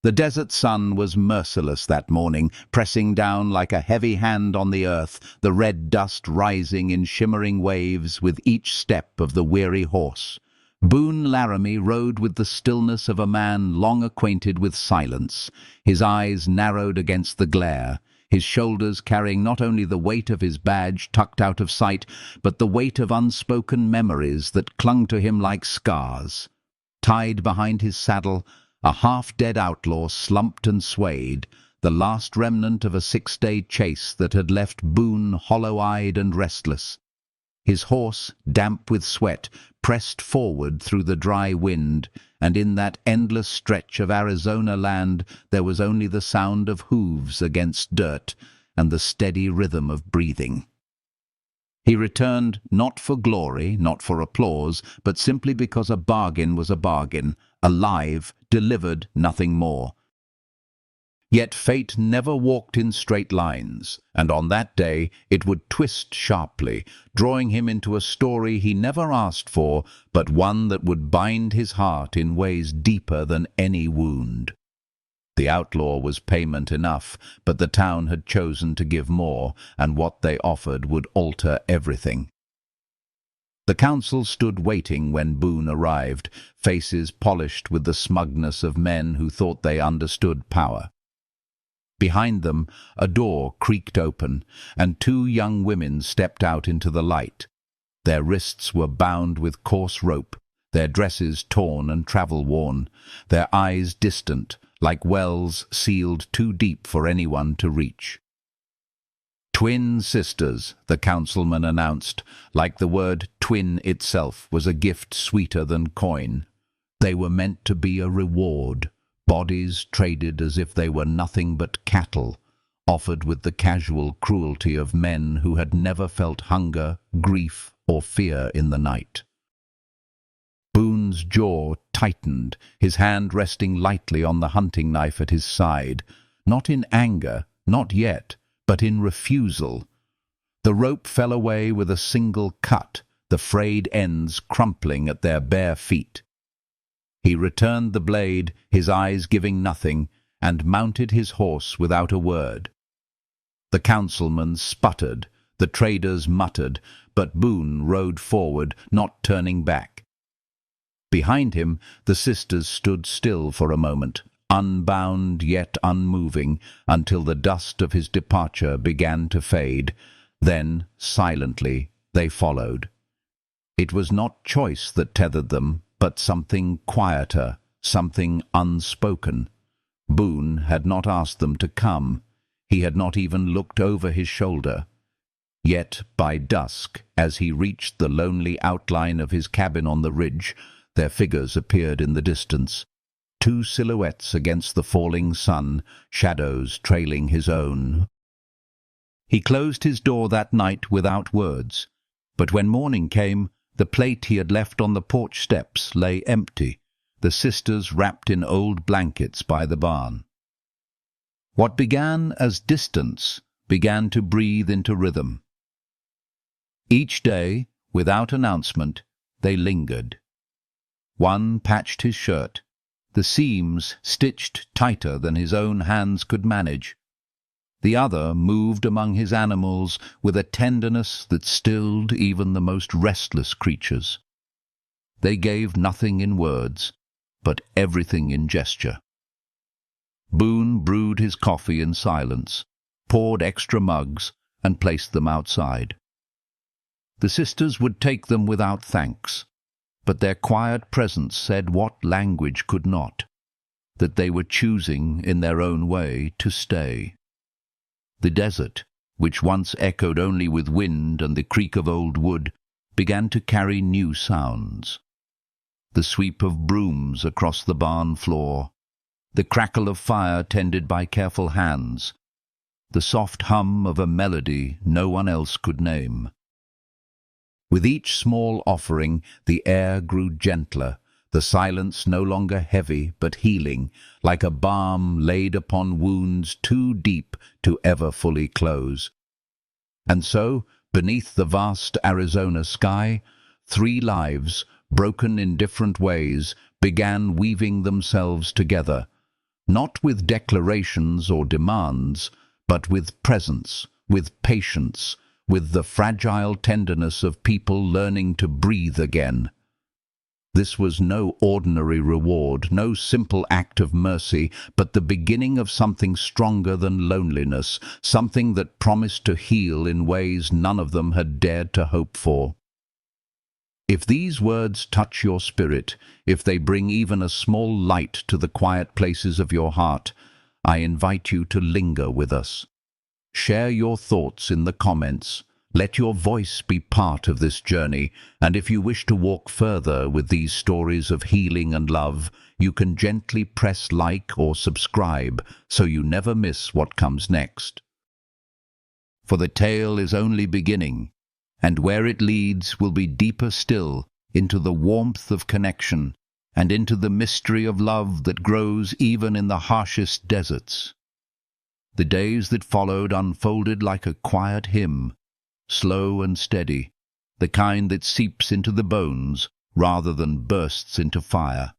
The desert sun was merciless that morning, pressing down like a heavy hand on the earth, the red dust rising in shimmering waves with each step of the weary horse. Boone Laramie rode with the stillness of a man long acquainted with silence, his eyes narrowed against the glare, his shoulders carrying not only the weight of his badge tucked out of sight, but the weight of unspoken memories that clung to him like scars. Tied behind his saddle, a half-dead outlaw slumped and swayed, the last remnant of a 6-day chase that had left Boone hollow-eyed and restless. His horse, damp with sweat, pressed forward through the dry wind, and in that endless stretch of Arizona land there was only the sound of hooves against dirt and the steady rhythm of breathing. He returned not for glory, not for applause, but simply because a bargain was a bargain, alive, delivered nothing more. Yet fate never walked in straight lines, and on that day it would twist sharply, drawing him into a story he never asked for, but one that would bind his heart in ways deeper than any wound. The outlaw was payment enough, but the town had chosen to give more, and what they offered would alter everything. The council stood waiting when Boone arrived, faces polished with the smugness of men who thought they understood power. Behind them, a door creaked open, and 2 young women stepped out into the light. Their wrists were bound with coarse rope, their dresses torn and travel-worn, their eyes distant, like wells sealed too deep for anyone to reach. "Twin sisters," the councilman announced, like the word twin itself was a gift sweeter than coin. They were meant to be a reward, bodies traded as if they were nothing but cattle, offered with the casual cruelty of men who had never felt hunger, grief, or fear in the night. Boone's jaw tightened, his hand resting lightly on the hunting knife at his side, not in anger, not yet, but in refusal. The rope fell away with a single cut, the frayed ends crumpling at their bare feet. He returned the blade, his eyes giving nothing, and mounted his horse without a word. The councilman sputtered, the traders muttered, but Boone rode forward, not turning back. Behind him, the sisters stood still for a moment, unbound yet unmoving, until the dust of his departure began to fade. Then, silently, they followed. It was not choice that tethered them, but something quieter, something unspoken. Boone had not asked them to come. He had not even looked over his shoulder. Yet, by dusk, as he reached the lonely outline of his cabin on the ridge, their figures appeared in the distance. 2 silhouettes against the falling sun, shadows trailing his own. He closed his door that night without words, but when morning came, the plate he had left on the porch steps lay empty, the sisters wrapped in old blankets by the barn. What began as distance began to breathe into rhythm. Each day, without announcement, they lingered. One patched his shirt, the seams stitched tighter than his own hands could manage. The other moved among his animals with a tenderness that stilled even the most restless creatures. They gave nothing in words, but everything in gesture. Boone brewed his coffee in silence, poured extra mugs, and placed them outside. The sisters would take them without thanks, but their quiet presence said what language could not, that they were choosing in their own way to stay. The desert, which once echoed only with wind and the creak of old wood, began to carry new sounds. The sweep of brooms across the barn floor, the crackle of fire tended by careful hands, the soft hum of a melody no one else could name. With each small offering, the air grew gentler, the silence no longer heavy but healing, like a balm laid upon wounds too deep to ever fully close. And so, beneath the vast Arizona sky, 3 lives, broken in different ways, began weaving themselves together. not with declarations or demands, but with presence, with patience, with the fragile tenderness of people learning to breathe again. This was no ordinary reward, no simple act of mercy, but the beginning of something stronger than loneliness, something that promised to heal in ways none of them had dared to hope for. If these words touch your spirit, if they bring even a small light to the quiet places of your heart, I invite you to linger with us. Share your thoughts in the comments. Let your voice be part of this journey, and if you wish to walk further with these stories of healing and love, you can gently press like or subscribe so you never miss what comes next. For the tale is only beginning, and where it leads will be deeper still, into the warmth of connection, and into the mystery of love that grows even in the harshest deserts. The days that followed unfolded like a quiet hymn, slow and steady, the kind that seeps into the bones rather than bursts into fire.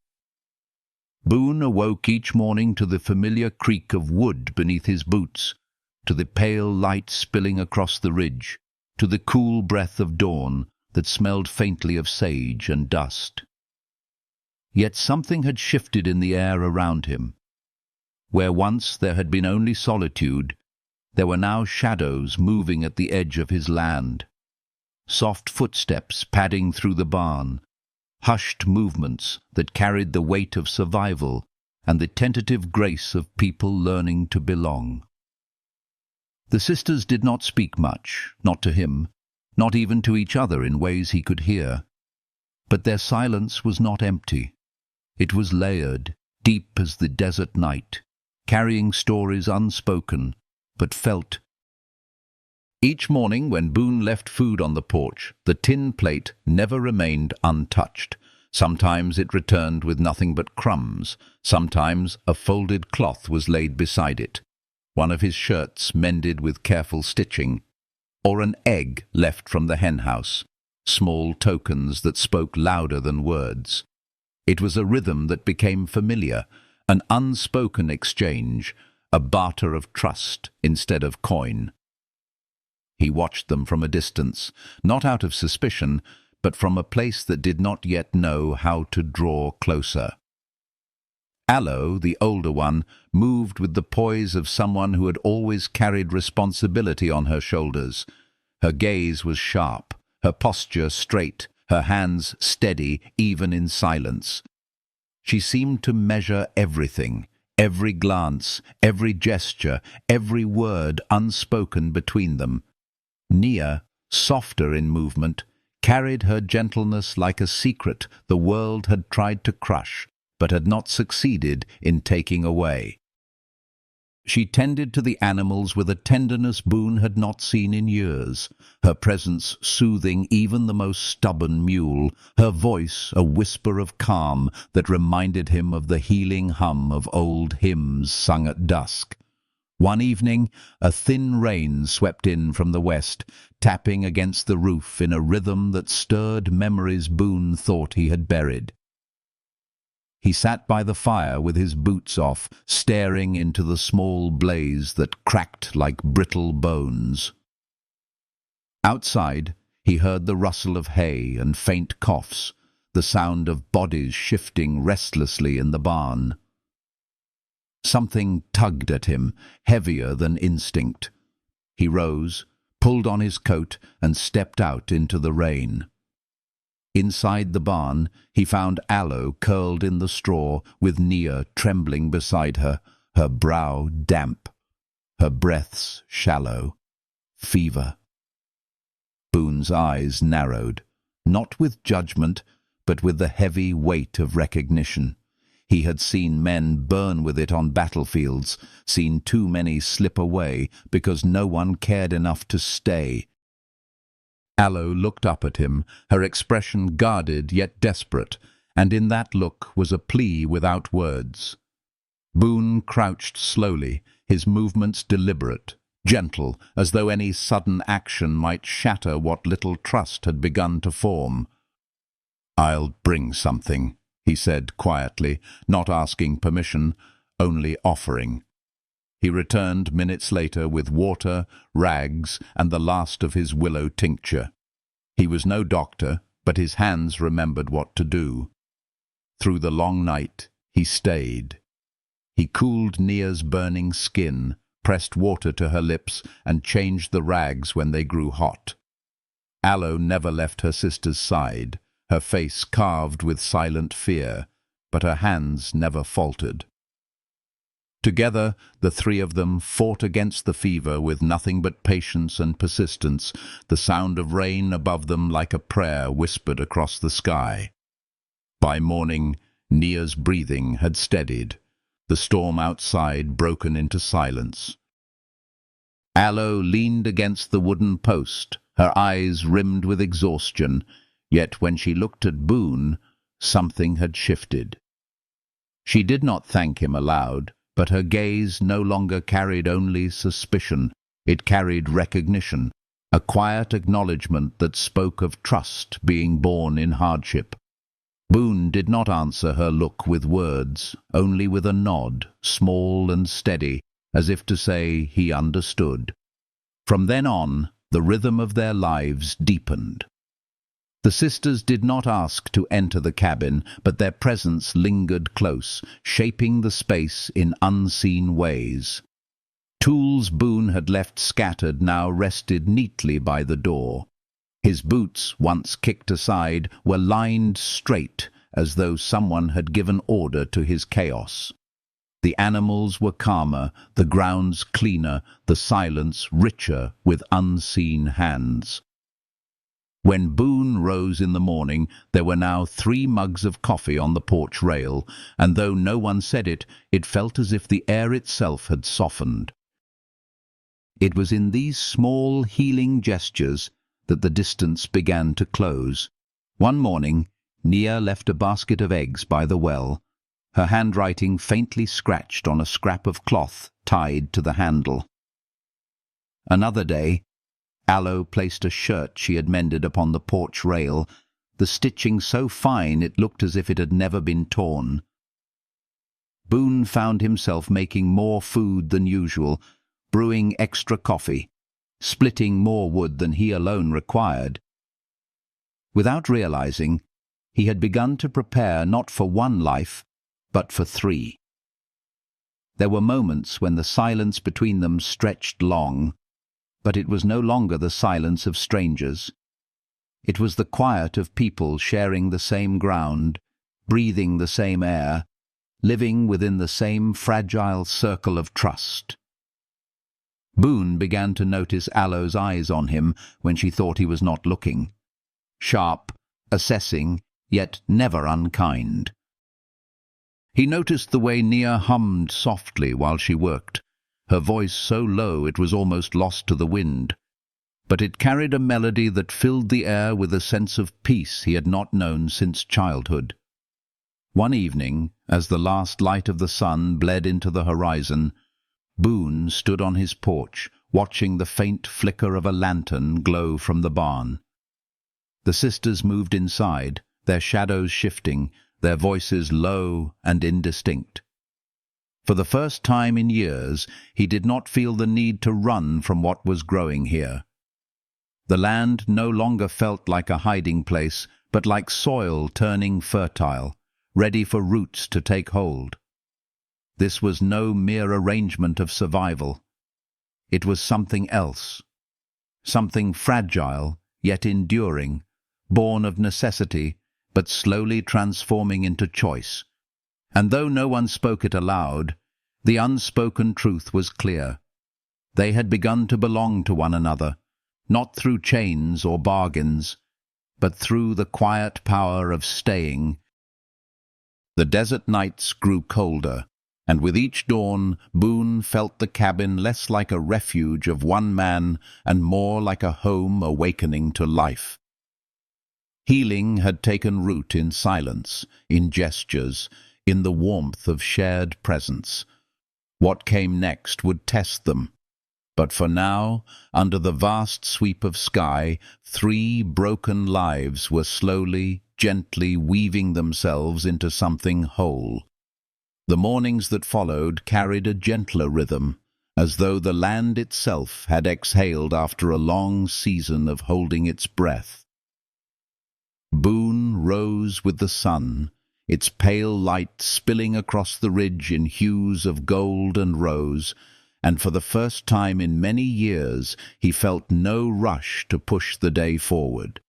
Boone awoke each morning to the familiar creak of wood beneath his boots, to the pale light spilling across the ridge, to the cool breath of dawn that smelled faintly of sage and dust. Yet something had shifted in the air around him. Where once there had been only solitude, there were now shadows moving at the edge of his land. Soft footsteps padding through the barn, hushed movements that carried the weight of survival and the tentative grace of people learning to belong. The sisters did not speak much, not to him, not even to each other in ways he could hear. But their silence was not empty. It was layered, deep as the desert night, carrying stories unspoken, but felt. Each morning when Boone left food on the porch, the tin plate never remained untouched. Sometimes it returned with nothing but crumbs. Sometimes a folded cloth was laid beside it, one of his shirts mended with careful stitching, or an egg left from the henhouse, small tokens that spoke louder than words. It was a rhythm that became familiar, an unspoken exchange, a barter of trust instead of coin. He watched them from a distance, not out of suspicion, but from a place that did not yet know how to draw closer. Aloe, the older one, moved with the poise of someone who had always carried responsibility on her shoulders. Her gaze was sharp, her posture straight, her hands steady even in silence. She seemed to measure everything, every glance, every gesture, every word unspoken between them. Nia, softer in movement, carried her gentleness like a secret the world had tried to crush, but had not succeeded in taking away. She tended to the animals with a tenderness Boone had not seen in years, her presence soothing even the most stubborn mule, her voice a whisper of calm that reminded him of the healing hum of old hymns sung at dusk. One evening, a thin rain swept in from the west, tapping against the roof in a rhythm that stirred memories Boone thought he had buried. He sat by the fire with his boots off, staring into the small blaze that cracked like brittle bones. Outside, he heard the rustle of hay and faint coughs, the sound of bodies shifting restlessly in the barn. Something tugged at him, heavier than instinct. He rose, pulled on his coat, and stepped out into the rain. Inside the barn, he found Aloe curled in the straw, with Nia trembling beside her, her brow damp, her breaths shallow. Fever. Boone's eyes narrowed, not with judgment, but with the heavy weight of recognition. He had seen men burn with it on battlefields, seen too many slip away because no one cared enough to stay. Aloe looked up at him, her expression guarded yet desperate, and in that look was a plea without words. Boone crouched slowly, his movements deliberate, gentle, as though any sudden action might shatter what little trust had begun to form. "I'll bring something," he said quietly, not asking permission, only offering. He returned minutes later with water, rags, and the last of his willow tincture. He was no doctor, but his hands remembered what to do. Through the long night, he stayed. He cooled Nia's burning skin, pressed water to her lips, and changed the rags when they grew hot. Aloe never left her sister's side, her face carved with silent fear, but her hands never faltered. Together, the three of them fought against the fever with nothing but patience and persistence, the sound of rain above them like a prayer whispered across the sky. By morning, Nia's breathing had steadied, the storm outside broken into silence. Aloe leaned against the wooden post, her eyes rimmed with exhaustion, yet when she looked at Boone, something had shifted. She did not thank him aloud, but her gaze no longer carried only suspicion, it carried recognition, a quiet acknowledgement that spoke of trust being born in hardship. Boone did not answer her look with words, only with a nod, small and steady, as if to say he understood. From then on, the rhythm of their lives deepened. The sisters did not ask to enter the cabin, but their presence lingered close, shaping the space in unseen ways. Tools Boone had left scattered now rested neatly by the door. His boots, once kicked aside, were lined straight, as though someone had given order to his chaos. The animals were calmer, the grounds cleaner, the silence richer with unseen hands. When Boone rose in the morning, there were now 3 mugs of coffee on the porch rail, and though no one said it, it felt as if the air itself had softened. It was in these small, healing gestures that the distance began to close. One morning, Nia left a basket of eggs by the well, her handwriting faintly scratched on a scrap of cloth tied to the handle. Another day, Aloe placed a shirt she had mended upon the porch rail, the stitching so fine it looked as if it had never been torn. Boone found himself making more food than usual, brewing extra coffee, splitting more wood than he alone required. Without realizing, he had begun to prepare not for one life, but for 3. There were moments when the silence between them stretched long, but it was no longer the silence of strangers. It was the quiet of people sharing the same ground, breathing the same air, living within the same fragile circle of trust. Boone began to notice Aloe's eyes on him when she thought he was not looking. Sharp, assessing, yet never unkind. He noticed the way Nia hummed softly while she worked, her voice so low it was almost lost to the wind, but it carried a melody that filled the air with a sense of peace he had not known since childhood. One evening, as the last light of the sun bled into the horizon, Boone stood on his porch, watching the faint flicker of a lantern glow from the barn. The sisters moved inside, their shadows shifting, their voices low and indistinct. For the first time in years, he did not feel the need to run from what was growing here. The land no longer felt like a hiding place, but like soil turning fertile, ready for roots to take hold. This was no mere arrangement of survival. It was something else, something fragile, yet enduring, born of necessity, but slowly transforming into choice. And though no one spoke it aloud, the unspoken truth was clear. They had begun to belong to one another, not through chains or bargains, but through the quiet power of staying. The desert nights grew colder, and with each dawn Boone felt the cabin less like a refuge of one man and more like a home awakening to life. Healing had taken root in silence, in gestures, in the warmth of shared presence. What came next would test them. But for now, under the vast sweep of sky, 3 broken lives were slowly, gently weaving themselves into something whole. The mornings that followed carried a gentler rhythm, as though the land itself had exhaled after a long season of holding its breath. Boone rose with the sun, its pale light spilling across the ridge in hues of gold and rose, and for the first time in many years he felt no rush to push the day forward.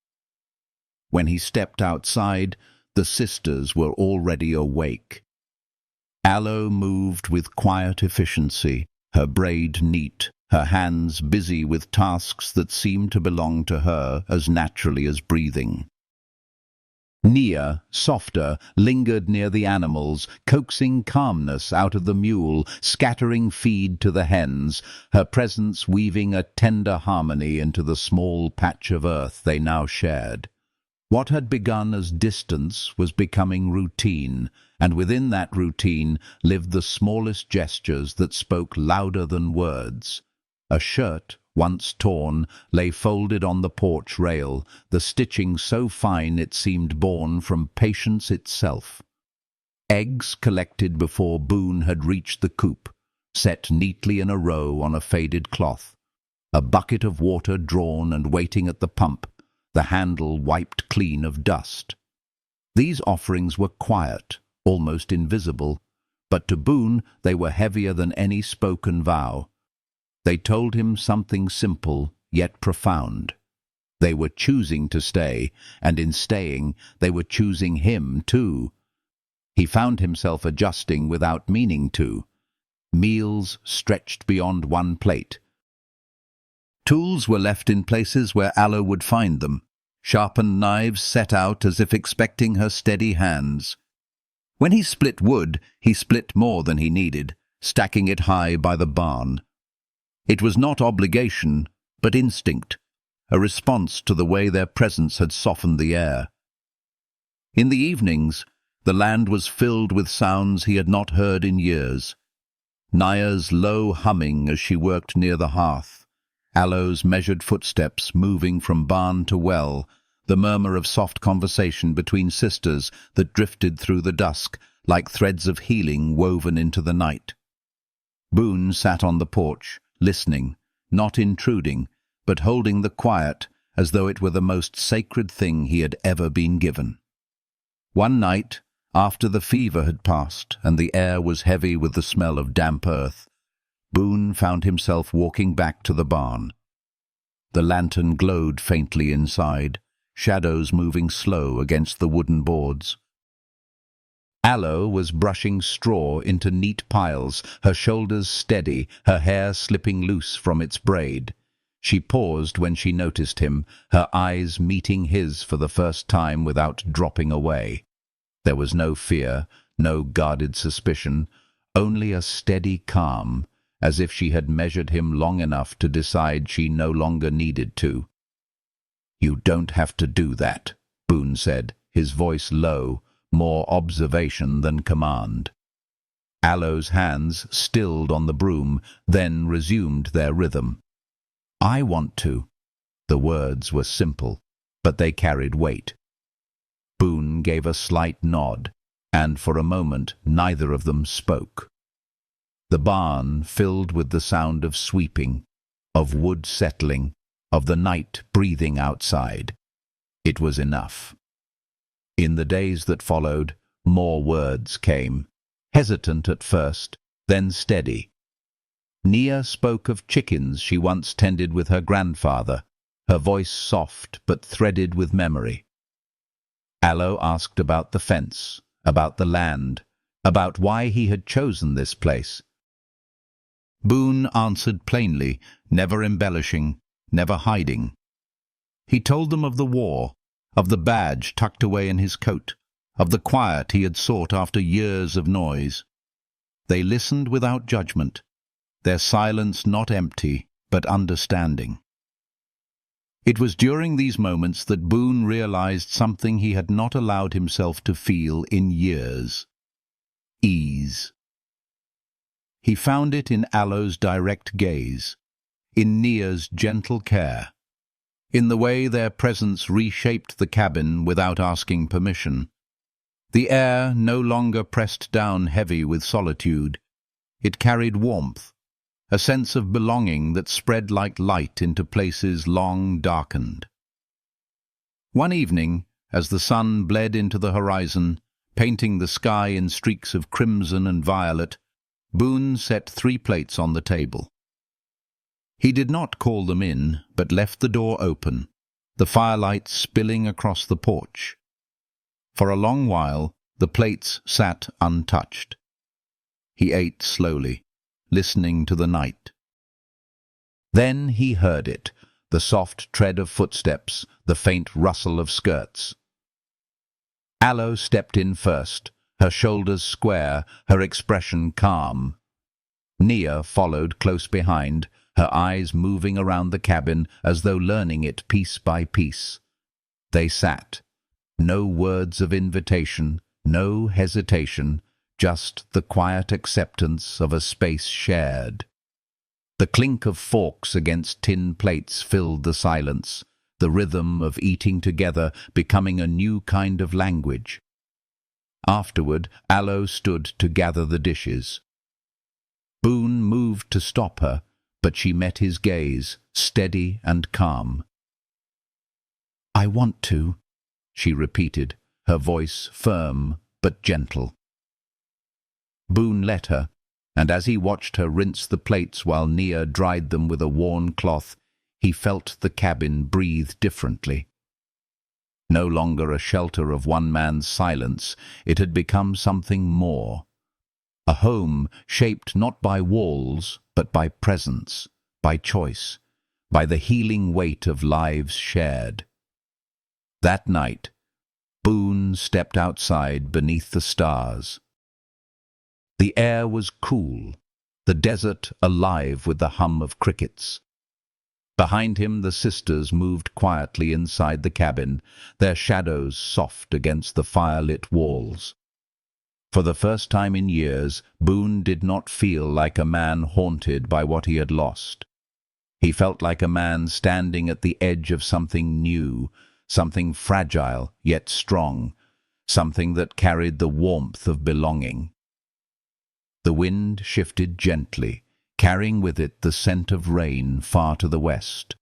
When he stepped outside, the sisters were already awake. Aloe moved with quiet efficiency, her braid neat, her hands busy with tasks that seemed to belong to her as naturally as breathing. Nia, softer, lingered near the animals, coaxing calmness out of the mule, scattering feed to the hens, her presence weaving a tender harmony into the small patch of earth they now shared. What had begun as distance was becoming routine, and within that routine lived the smallest gestures that spoke louder than words. A shirt, once torn, lay folded on the porch rail, the stitching so fine it seemed born from patience itself. Eggs collected before Boone had reached the coop, set neatly in a row on a faded cloth. A bucket of water drawn and waiting at the pump, the handle wiped clean of dust. These offerings were quiet, almost invisible, but to Boone they were heavier than any spoken vow. They told him something simple, yet profound. They were choosing to stay, and in staying, they were choosing him too. He found himself adjusting without meaning to. Meals stretched beyond one plate. Tools were left in places where Aloe would find them. Sharpened knives set out as if expecting her steady hands. When he split wood, he split more than he needed, stacking it high by the barn. It was not obligation, but instinct, a response to the way their presence had softened the air. In the evenings, the land was filled with sounds he had not heard in years. Naya's low humming as she worked near the hearth, Aloe's measured footsteps moving from barn to well, the murmur of soft conversation between sisters that drifted through the dusk like threads of healing woven into the night. Boone sat on the porch, listening, not intruding, but holding the quiet as though it were the most sacred thing he had ever been given. One night, after the fever had passed and the air was heavy with the smell of damp earth, Boone found himself walking back to the barn. The lantern glowed faintly inside, shadows moving slow against the wooden boards. Aloe was brushing straw into neat piles, her shoulders steady, her hair slipping loose from its braid. She paused when she noticed him, her eyes meeting his for the first time without dropping away. There was no fear, no guarded suspicion, only a steady calm, as if she had measured him long enough to decide she no longer needed to. "You don't have to do that," Boone said, his voice low, more observation than command. Aloe's hands stilled on the broom, then resumed their rhythm. "I want to." The words were simple, but they carried weight. Boone gave a slight nod, and for a moment neither of them spoke. The barn filled with the sound of sweeping, of wood settling, of the night breathing outside. It was enough. In the days that followed, more words came, hesitant at first, then steady. Nia spoke of chickens she once tended with her grandfather, her voice soft but threaded with memory. Aloe asked about the fence, about the land, about why he had chosen this place. Boone answered plainly, never embellishing, never hiding. He told them of the war, of the badge tucked away in his coat, of the quiet he had sought after years of noise. They listened without judgment, their silence not empty, but understanding. It was during these moments that Boone realized something he had not allowed himself to feel in years: ease. He found it in Aloe's direct gaze, in Nia's gentle care, in the way their presence reshaped the cabin without asking permission. The air no longer pressed down heavy with solitude. It carried warmth, a sense of belonging that spread like light into places long darkened. One evening, as the sun bled into the horizon, painting the sky in streaks of crimson and violet, Boone set 3 plates on the table. He did not call them in, but left the door open, the firelight spilling across the porch. For a long while, the plates sat untouched. He ate slowly, listening to the night. Then he heard it, the soft tread of footsteps, the faint rustle of skirts. Aloe stepped in first, her shoulders square, her expression calm. Nia followed close behind, her eyes moving around the cabin as though learning it piece by piece. They sat. No words of invitation, no hesitation, just the quiet acceptance of a space shared. The clink of forks against tin plates filled the silence, the rhythm of eating together becoming a new kind of language. Afterward, Aloe stood to gather the dishes. Boone moved to stop her, but she met his gaze, steady and calm. "I want to," she repeated, her voice firm but gentle. Boone let her, and as he watched her rinse the plates while Nia dried them with a worn cloth, he felt the cabin breathe differently. No longer a shelter of one man's silence, it had become something more. A home shaped not by walls, but by presence, by choice, by the healing weight of lives shared. That night, Boone stepped outside beneath the stars. The air was cool, the desert alive with the hum of crickets. Behind him the sisters moved quietly inside the cabin, their shadows soft against the fire-lit walls. For the first time in years, Boone did not feel like a man haunted by what he had lost. He felt like a man standing at the edge of something new, something fragile yet strong, something that carried the warmth of belonging. The wind shifted gently, carrying with it the scent of rain far to the west.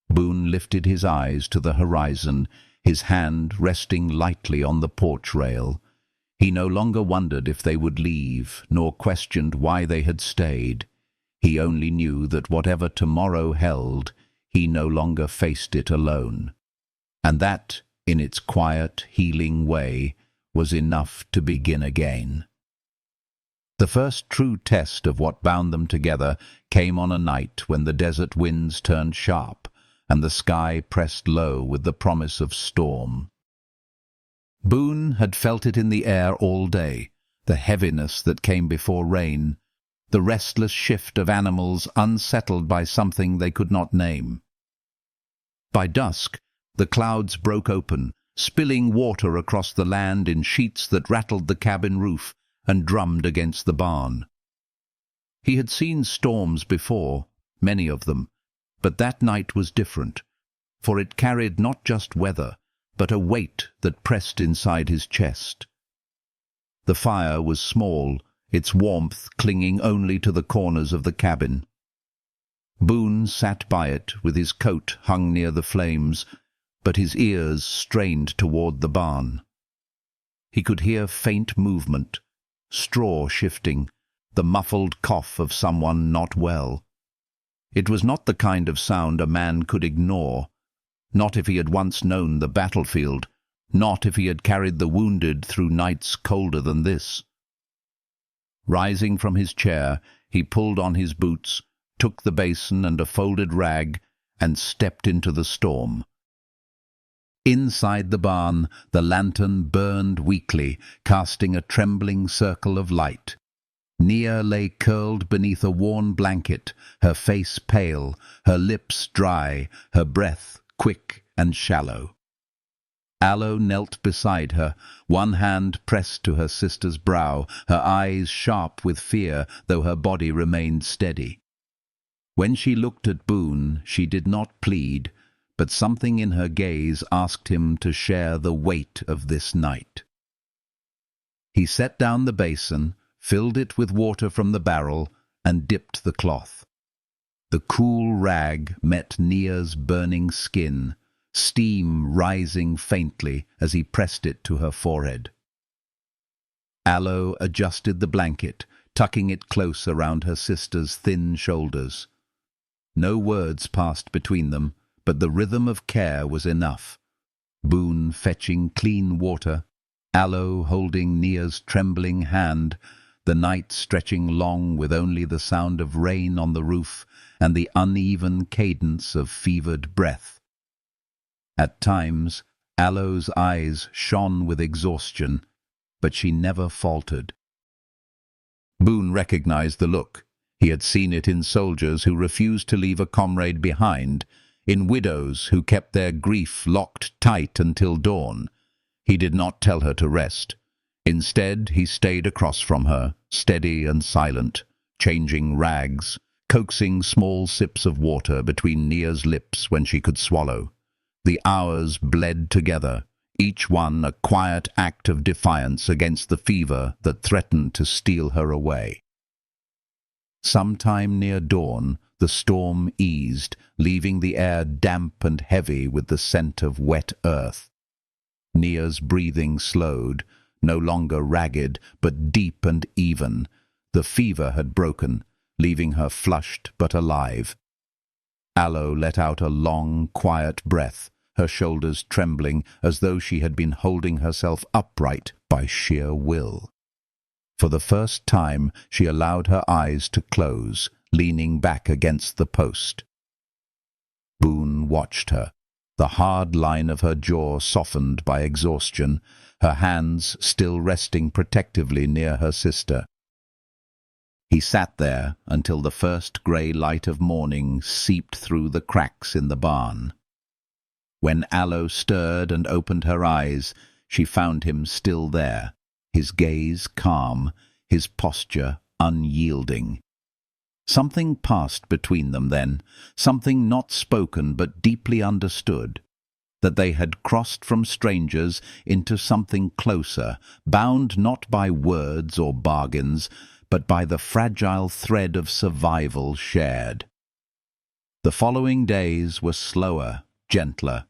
Boone lifted his eyes to the horizon, his hand resting lightly on the porch rail. He no longer wondered if they would leave, nor questioned why they had stayed. He only knew that whatever tomorrow held, he no longer faced it alone. And that, in its quiet, healing way, was enough to begin again. The first true test of what bound them together came on a night when the desert winds turned sharp and the sky pressed low with the promise of storm. Boone had felt it in the air all day, the heaviness that came before rain, the restless shift of animals unsettled by something they could not name. By dusk, the clouds broke open, spilling water across the land in sheets that rattled the cabin roof and drummed against the barn. He had seen storms before, many of them, but that night was different, for it carried not just weather, but a weight that pressed inside his chest. The fire was small, its warmth clinging only to the corners of the cabin. Boone sat by it with his coat hung near the flames, but his ears strained toward the barn. He could hear faint movement, straw shifting, the muffled cough of someone not well. It was not the kind of sound a man could ignore, not if he had once known the battlefield, not if he had carried the wounded through nights colder than this. Rising from his chair, he pulled on his boots, took the basin and a folded rag, and stepped into the storm. Inside the barn, the lantern burned weakly, casting a trembling circle of light. Nia lay curled beneath a worn blanket, her face pale, her lips dry, her breath quick and shallow. Aloe knelt beside her, one hand pressed to her sister's brow, her eyes sharp with fear, though her body remained steady. When she looked at Boone, she did not plead, but something in her gaze asked him to share the weight of this night. He set down the basin, filled it with water from the barrel, and dipped the cloth. The cool rag met Nia's burning skin, steam rising faintly as he pressed it to her forehead. Aloe adjusted the blanket, tucking it close around her sister's thin shoulders. No words passed between them, but the rhythm of care was enough. Boone fetching clean water, Aloe holding Nia's trembling hand, the night stretching long with only the sound of rain on the roof and the uneven cadence of fevered breath. At times, Aloe's eyes shone with exhaustion, but she never faltered. Boone recognized the look. He had seen it in soldiers who refused to leave a comrade behind, in widows who kept their grief locked tight until dawn. He did not tell her to rest. Instead, he stayed across from her, steady and silent, changing rags, coaxing small sips of water between Nia's lips when she could swallow. The hours bled together, each one a quiet act of defiance against the fever that threatened to steal her away. Sometime near dawn, the storm eased, leaving the air damp and heavy with the scent of wet earth. Nia's breathing slowed, no longer ragged, but deep and even. The fever had broken, leaving her flushed but alive. Aloe let out a long, quiet breath, her shoulders trembling as though she had been holding herself upright by sheer will. For the first time, she allowed her eyes to close, leaning back against the post. Boone watched her, the hard line of her jaw softened by exhaustion, her hands still resting protectively near her sister. He sat there until the first grey light of morning seeped through the cracks in the barn. When Aloe stirred and opened her eyes, she found him still there, his gaze calm, his posture unyielding. Something passed between them then, something not spoken but deeply understood, that they had crossed from strangers into something closer, bound not by words or bargains, but by the fragile thread of survival shared. The following days were slower, gentler.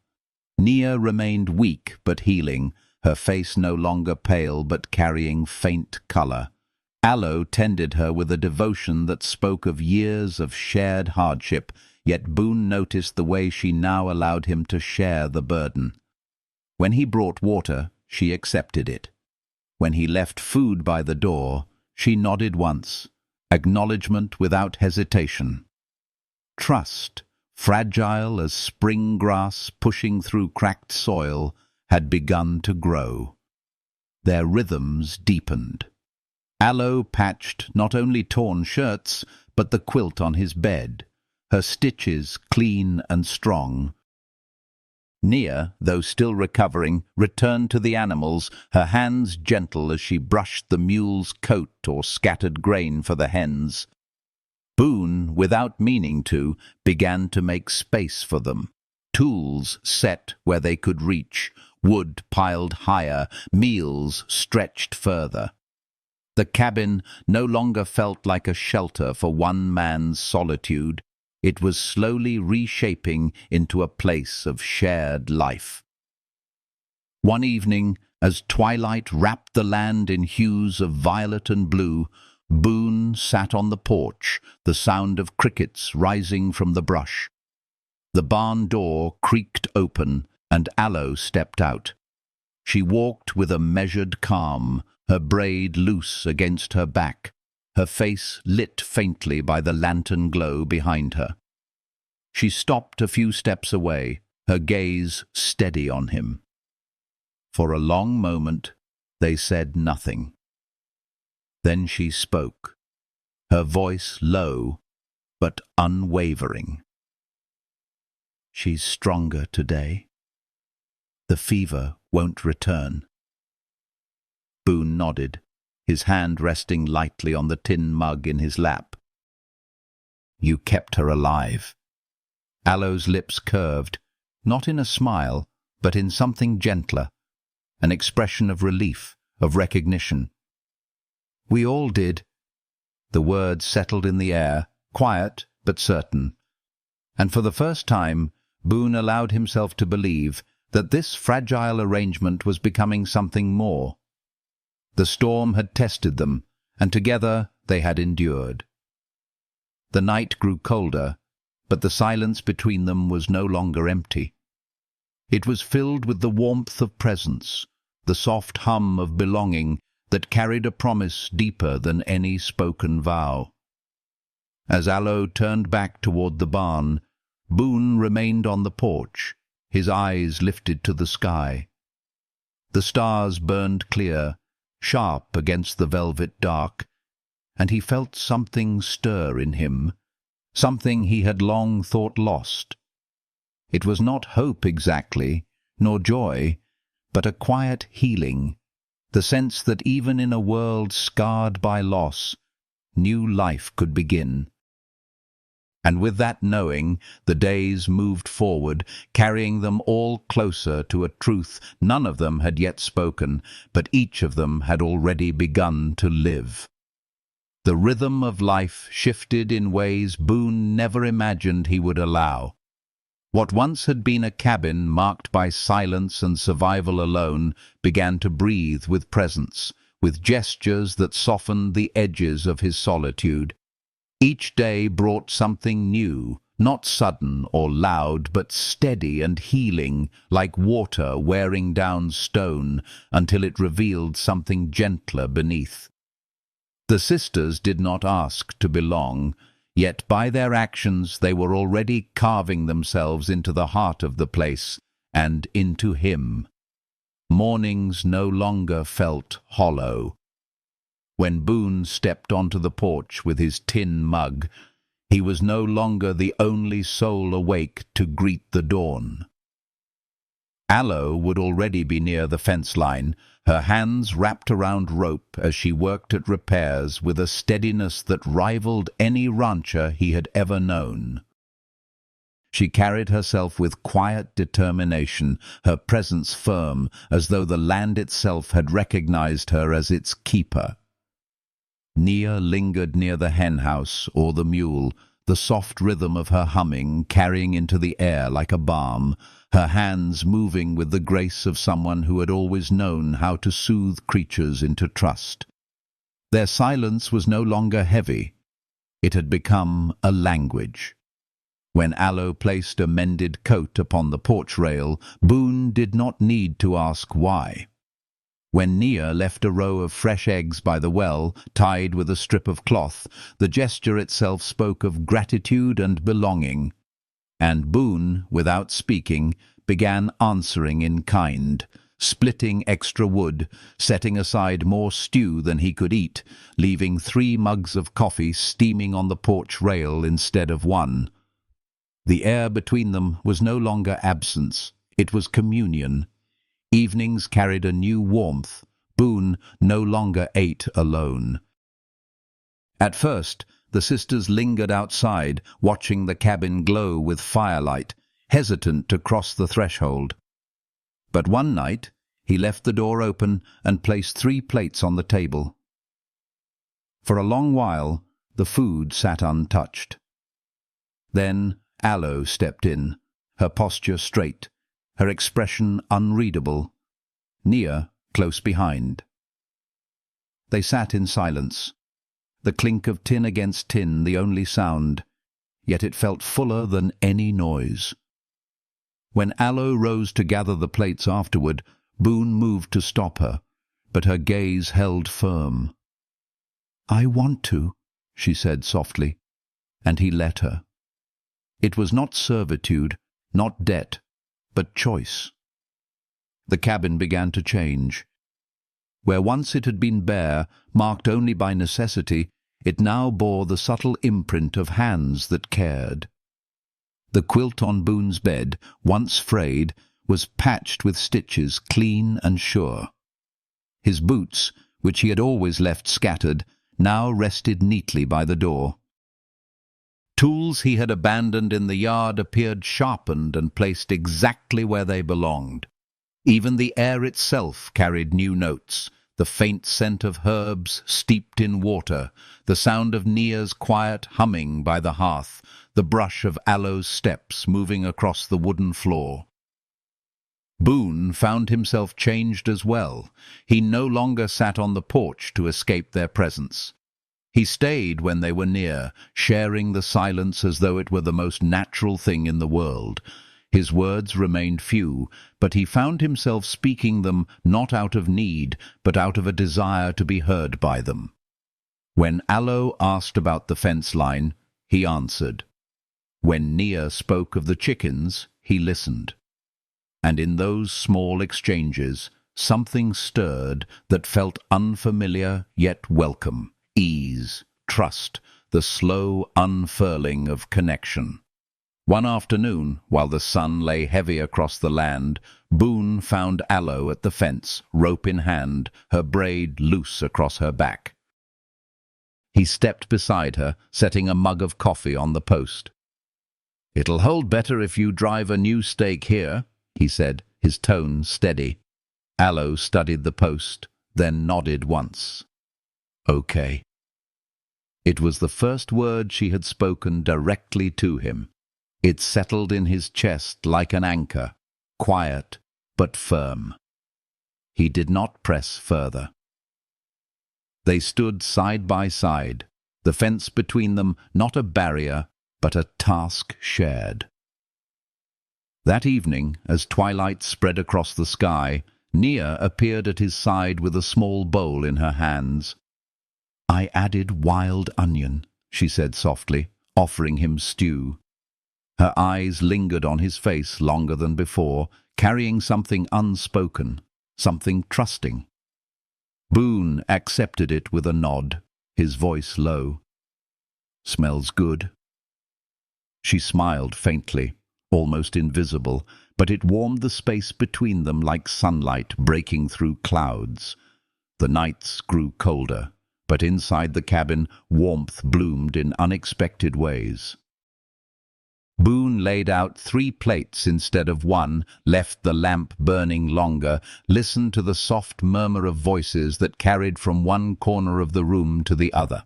Nia remained weak but healing, her face no longer pale but carrying faint colour. Aloe tended her with a devotion that spoke of years of shared hardship, yet Boone noticed the way she now allowed him to share the burden. When he brought water, she accepted it. When he left food by the door, she nodded once, acknowledgement without hesitation. Trust, fragile as spring grass pushing through cracked soil, had begun to grow. Their rhythms deepened. Aloe patched not only torn shirts, but the quilt on his bed, her stitches clean and strong. Nia, though still recovering, returned to the animals, her hands gentle as she brushed the mule's coat or scattered grain for the hens. Boone, without meaning to, began to make space for them. Tools set where they could reach, wood piled higher, meals stretched further. The cabin no longer felt like a shelter for one man's solitude. It was slowly reshaping into a place of shared life. One evening, as twilight wrapped the land in hues of violet and blue, Boone sat on the porch, the sound of crickets rising from the brush. The barn door creaked open, and Aloe stepped out. She walked with a measured calm, her braid loose against her back, her face lit faintly by the lantern glow behind her. She stopped a few steps away, her gaze steady on him. For a long moment, they said nothing. Then she spoke, her voice low, but unwavering. "She's stronger today. The fever won't return." Boone nodded, his hand resting lightly on the tin mug in his lap. "You kept her alive." Aloe's lips curved, not in a smile, but in something gentler, an expression of relief, of recognition. "We all did." The words settled in the air, quiet but certain. And for the first time, Boone allowed himself to believe that this fragile arrangement was becoming something more. The storm had tested them, and together they had endured. The night grew colder, but the silence between them was no longer empty. It was filled with the warmth of presence, the soft hum of belonging that carried a promise deeper than any spoken vow. As Aloe turned back toward the barn, Boone remained on the porch, his eyes lifted to the sky. The stars burned clear, sharp against the velvet dark, and he felt something stir in him, something he had long thought lost. It was not hope exactly, nor joy, but a quiet healing, the sense that even in a world scarred by loss, new life could begin. And with that knowing, the days moved forward, carrying them all closer to a truth none of them had yet spoken, but each of them had already begun to live. The rhythm of life shifted in ways Boone never imagined he would allow. What once had been a cabin marked by silence and survival alone began to breathe with presence, with gestures that softened the edges of his solitude. Each day brought something new, not sudden or loud, but steady and healing, like water wearing down stone until it revealed something gentler beneath. The sisters did not ask to belong, yet by their actions they were already carving themselves into the heart of the place and into him. Mornings no longer felt hollow. When Boone stepped onto the porch with his tin mug, he was no longer the only soul awake to greet the dawn. Aloe would already be near the fence line, her hands wrapped around rope as she worked at repairs with a steadiness that rivaled any rancher he had ever known. She carried herself with quiet determination, her presence firm, as though the land itself had recognized her as its keeper. Nia lingered near the henhouse or the mule, the soft rhythm of her humming carrying into the air like a balm, her hands moving with the grace of someone who had always known how to soothe creatures into trust. Their silence was no longer heavy. It had become a language. When Aloe placed a mended coat upon the porch rail, Boone did not need to ask why. When Nia left a row of fresh eggs by the well, tied with a strip of cloth, the gesture itself spoke of gratitude and belonging. And Boone, without speaking, began answering in kind, splitting extra wood, setting aside more stew than he could eat, leaving 3 mugs of coffee steaming on the porch rail instead of 1. The air between them was no longer absence, it was communion. Evenings carried a new warmth. Boone no longer ate alone. At first, the sisters lingered outside, watching the cabin glow with firelight, hesitant to cross the threshold. But one night, he left the door open and placed 3 plates on the table. For a long while, the food sat untouched. Then Aloe stepped in, her posture straight, her expression unreadable, Nia close behind. They sat in silence, the clink of tin against tin the only sound, yet it felt fuller than any noise. When Aloe rose to gather the plates afterward, Boone moved to stop her, but her gaze held firm. "I want to," she said softly, and he let her. It was not servitude, not debt, but choice. The cabin began to change. Where once it had been bare, marked only by necessity, it now bore the subtle imprint of hands that cared. The quilt on Boone's bed, once frayed, was patched with stitches clean and sure. His boots, which he had always left scattered, now rested neatly by the door. Tools he had abandoned in the yard appeared sharpened and placed exactly where they belonged. Even the air itself carried new notes, the faint scent of herbs steeped in water, the sound of Nia's quiet humming by the hearth, the brush of Aloe's steps moving across the wooden floor. Boone found himself changed as well. He no longer sat on the porch to escape their presence. He stayed when they were near, sharing the silence as though it were the most natural thing in the world. His words remained few, but he found himself speaking them not out of need, but out of a desire to be heard by them. When Aloe asked about the fence line, he answered. When Nia spoke of the chickens, he listened. And in those small exchanges, something stirred that felt unfamiliar yet welcome. Ease, trust, the slow unfurling of connection. One afternoon, while the sun lay heavy across the land, Boone found Aloe at the fence, rope in hand, her braid loose across her back. He stepped beside her, setting a mug of coffee on the post. "It'll hold better if you drive a new stake here," he said, his tone steady. Aloe studied the post, then nodded once. "Okay." It was the first word she had spoken directly to him. It settled in his chest like an anchor, quiet but firm. He did not press further. They stood side by side, the fence between them not a barrier, but a task shared. That evening, as twilight spread across the sky, Nia appeared at his side with a small bowl in her hands. "I added wild onion," she said softly, offering him stew. Her eyes lingered on his face longer than before, carrying something unspoken, something trusting. Boone accepted it with a nod, his voice low. "Smells good." She smiled faintly, almost invisible, but it warmed the space between them like sunlight breaking through clouds. The nights grew colder, but inside the cabin warmth bloomed in unexpected ways. Boone laid out 3 plates instead of 1, left the lamp burning longer, listened to the soft murmur of voices that carried from one corner of the room to the other.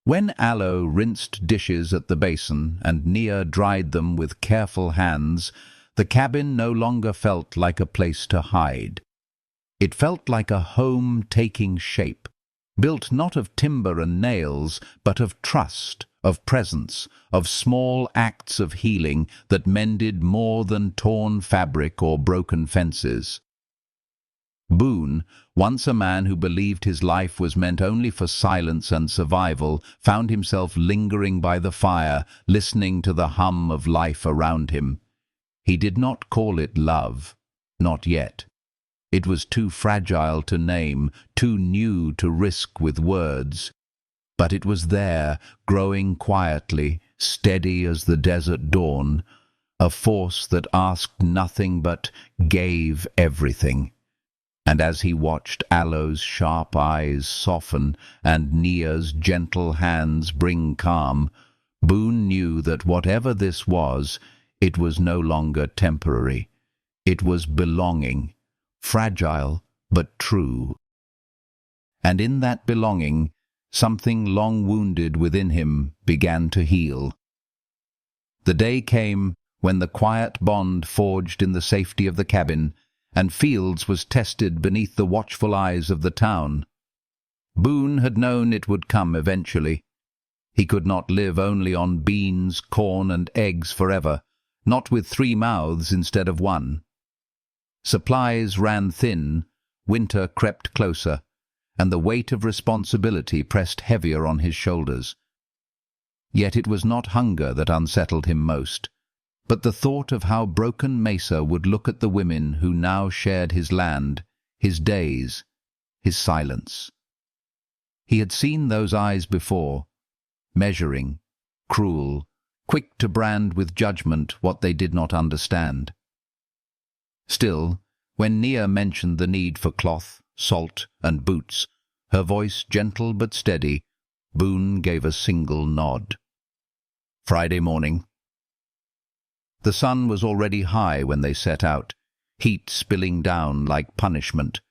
When Aloe rinsed dishes at the basin and Nia dried them with careful hands, the cabin no longer felt like a place to hide. It felt like a home taking shape, built not of timber and nails, but of trust, of presence, of small acts of healing that mended more than torn fabric or broken fences. Boone, once a man who believed his life was meant only for silence and survival, found himself lingering by the fire, listening to the hum of life around him. He did not call it love, not yet. It was too fragile to name, too new to risk with words. But it was there, growing quietly, steady as the desert dawn, a force that asked nothing but gave everything. And as he watched Aloe's sharp eyes soften and Nia's gentle hands bring calm, Boone knew that whatever this was, it was no longer temporary. It was belonging, fragile but true. And in that belonging, something long wounded within him began to heal. The day came when the quiet bond forged in the safety of the cabin, and Fields was tested beneath the watchful eyes of the town. Boone had known it would come eventually. He could not live only on beans, corn, and eggs forever, not with 3 mouths instead of 1. Supplies ran thin, winter crept closer, and the weight of responsibility pressed heavier on his shoulders. Yet it was not hunger that unsettled him most, but the thought of how broken Mesa would look at the women who now shared his land, his days, his silence. He had seen those eyes before, measuring, cruel, quick to brand with judgment what they did not understand. Still, when Nia mentioned the need for cloth, salt, and boots, her voice gentle but steady, Boone gave a single nod. Friday morning. The sun was already high when they set out, heat spilling down like punishment.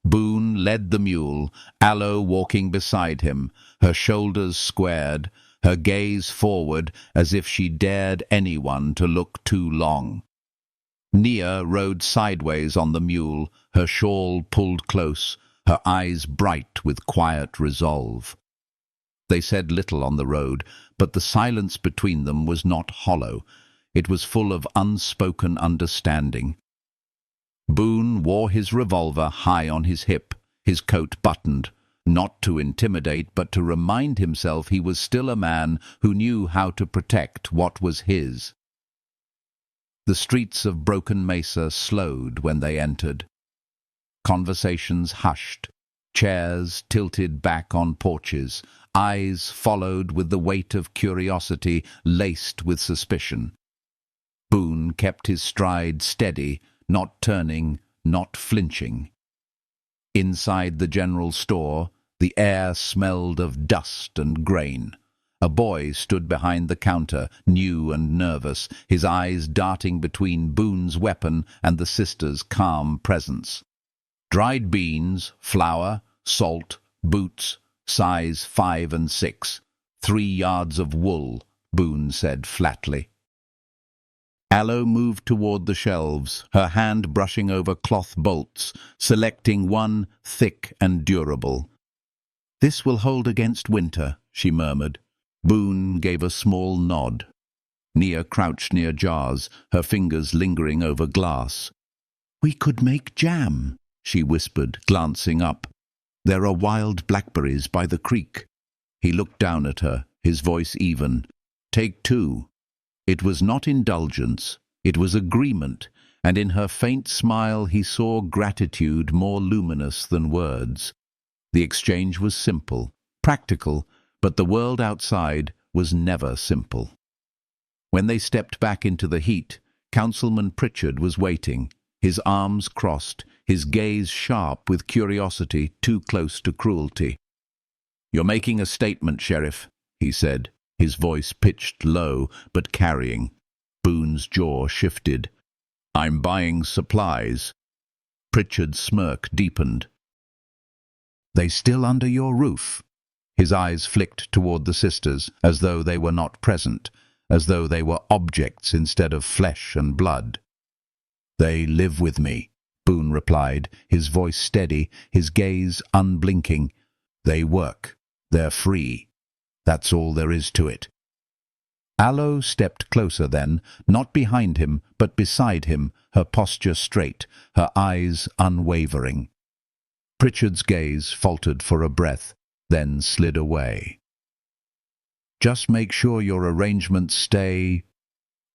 Boone led the mule, Aloe walking beside him, her shoulders squared, her gaze forward as if she dared anyone to look too long. Nia rode sideways on the mule, her shawl pulled close, her eyes bright with quiet resolve. They said little on the road, but the silence between them was not hollow. It was full of unspoken understanding. Boone wore his revolver high on his hip, his coat buttoned, not to intimidate but to remind himself he was still a man who knew how to protect what was his. The streets of Broken Mesa slowed when they entered. Conversations hushed, chairs tilted back on porches, eyes followed with the weight of curiosity laced with suspicion. Boone kept his stride steady, not turning, not flinching. Inside the general store, the air smelled of dust and grain. A boy stood behind the counter, new and nervous, his eyes darting between Boone's weapon and the sister's calm presence. Dried beans, flour, salt, boots, size 5 and 6, 3 yards of wool, Boone said flatly. Aloe moved toward the shelves, her hand brushing over cloth bolts, selecting one thick and durable. "This will hold against winter," she murmured. Boone gave a small nod. Nia crouched near jars, her fingers lingering over glass. "We could make jam," she whispered, glancing up. "There are wild blackberries by the creek." He looked down at her, his voice even. "Take 2. It was not indulgence, it was agreement, and in her faint smile he saw gratitude more luminous than words. The exchange was simple, practical, but the world outside was never simple. When they stepped back into the heat, Councilman Pritchard was waiting, his arms crossed, his gaze sharp with curiosity too close to cruelty. "You're making a statement, Sheriff," he said, his voice pitched low but carrying. Boone's jaw shifted. "I'm buying supplies." Pritchard's smirk deepened. "They still under your roof?" His eyes flicked toward the sisters, as though they were not present, as though they were objects instead of flesh and blood. "They live with me," Boone replied, his voice steady, his gaze unblinking. "They work. They're free. That's all there is to it." Aloe stepped closer then, not behind him, but beside him, her posture straight, her eyes unwavering. Pritchard's gaze faltered for a breath, then slid away. "Just make sure your arrangements stay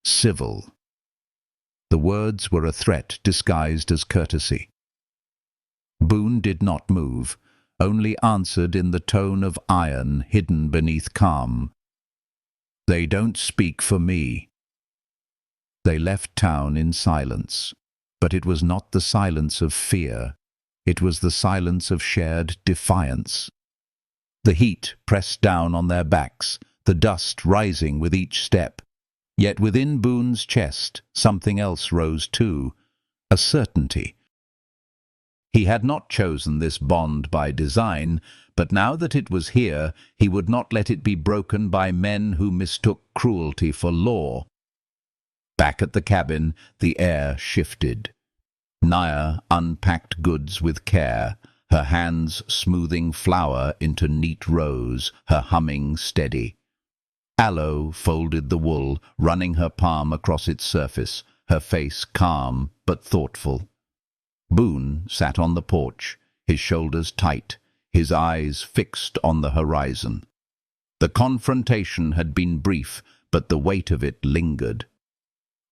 civil." The words were a threat disguised as courtesy. Boone did not move, only answered in the tone of iron hidden beneath calm. "They don't speak for me." They left town in silence, but it was not the silence of fear. It was the silence of shared defiance. The heat pressed down on their backs, the dust rising with each step. Yet within Boone's chest something else rose too, a certainty. He had not chosen this bond by design, but now that it was here, he would not let it be broken by men who mistook cruelty for law. Back at the cabin, the air shifted. Nia unpacked goods with care, her hands smoothing flour into neat rows, her humming steady. Aloe folded the wool, running her palm across its surface, her face calm but thoughtful. Boone sat on the porch, his shoulders tight, his eyes fixed on the horizon. The confrontation had been brief, but the weight of it lingered.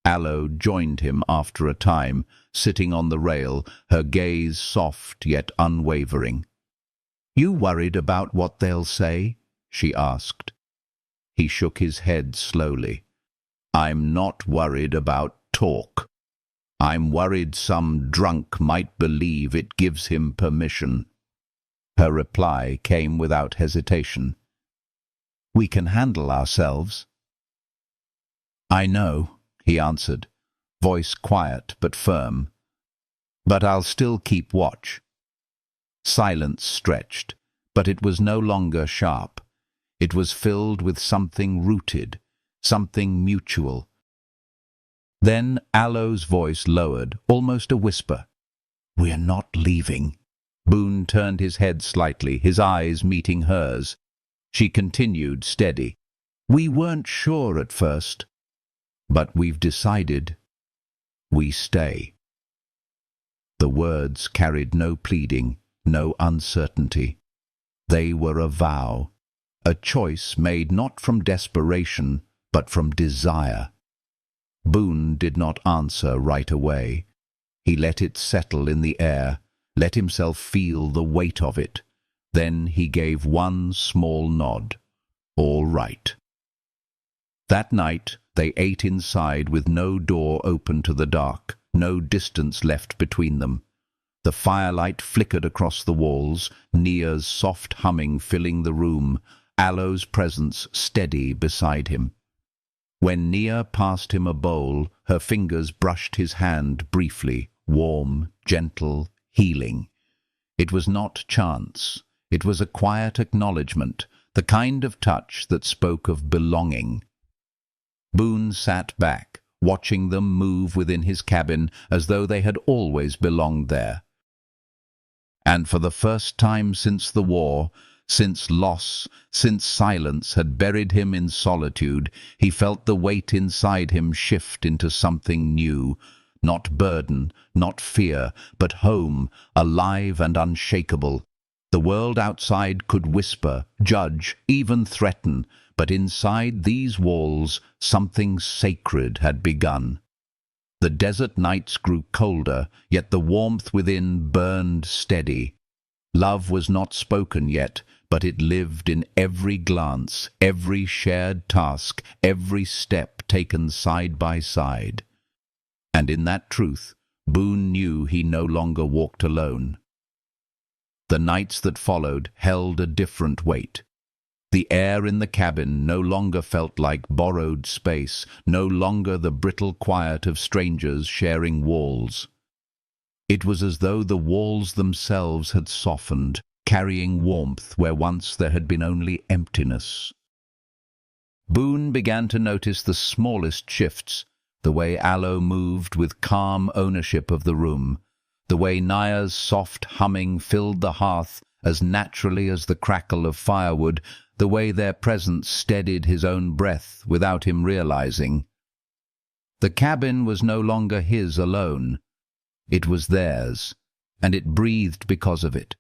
Aloe joined him after a time, sitting on the rail, her gaze soft yet unwavering. "You worried about what they'll say?" she asked. He shook his head slowly. "I'm not worried about talk. I'm worried some drunk might believe it gives him permission." Her reply came without hesitation. "We can handle ourselves." "I know," he answered, voice quiet but firm. "But I'll still keep watch." Silence stretched, but it was no longer sharp. It was filled with something rooted, something mutual. Then Aloe's voice lowered, almost a whisper. "We're not leaving." Boone turned his head slightly, his eyes meeting hers. She continued, steady. "We weren't sure at first, but we've decided. We stay." The words carried no pleading, no uncertainty. They were a vow, a choice made not from desperation, but from desire. Boone did not answer right away. He let it settle in the air, let himself feel the weight of it. Then he gave one small nod. All right. That night they ate inside with no door open to the dark, no distance left between them. The firelight flickered across the walls, Nia's soft humming filling the room, Aloe's presence steady beside him. When Nia passed him a bowl, her fingers brushed his hand briefly, warm, gentle, healing. It was not chance. It was a quiet acknowledgement, the kind of touch that spoke of belonging. Boone sat back, watching them move within his cabin as though they had always belonged there. And for the first time since the war, since loss, since silence had buried him in solitude, he felt the weight inside him shift into something new. Not burden, not fear, but home, alive and unshakable. The world outside could whisper, judge, even threaten, but inside these walls something sacred had begun. The desert nights grew colder, yet the warmth within burned steady. Love was not spoken yet, but it lived in every glance, every shared task, every step taken side by side. And in that truth, Boone knew he no longer walked alone. The nights that followed held a different weight. The air in the cabin no longer felt like borrowed space, no longer the brittle quiet of strangers sharing walls. It was as though the walls themselves had softened, carrying warmth where once there had been only emptiness. Boone began to notice the smallest shifts, the way Aloe moved with calm ownership of the room, the way Nia's soft humming filled the hearth as naturally as the crackle of firewood, the way their presence steadied his own breath without him realizing. The cabin was no longer his alone. It was theirs, and it breathed because of it.